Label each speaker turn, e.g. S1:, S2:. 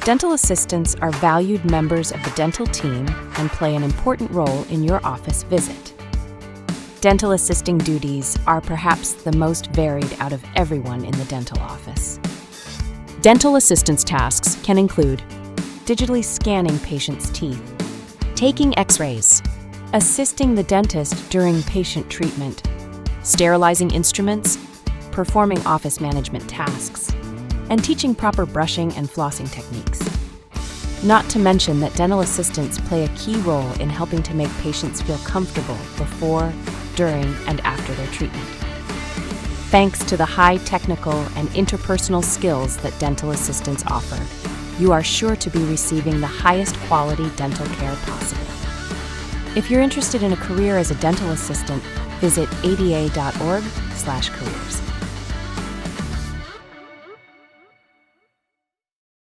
S1: Dental assistants are valued members of the dental team and play an important role in your office visit. Dental assisting duties are perhaps the most varied out of everyone in the dental office. Dental assistance tasks can include digitally scanning patients' teeth, taking x-rays, assisting the dentist during patient treatment, sterilizing instruments, performing office management tasks, and teaching proper brushing and flossing techniques. Not to mention that dental assistants play a key role in helping to make patients feel comfortable before, during, and after their treatment. Thanks to the high technical and interpersonal skills that dental assistants offer, you are sure to be receiving the highest quality dental care possible. If you're interested in a career as a dental assistant, visit ada.org/careers.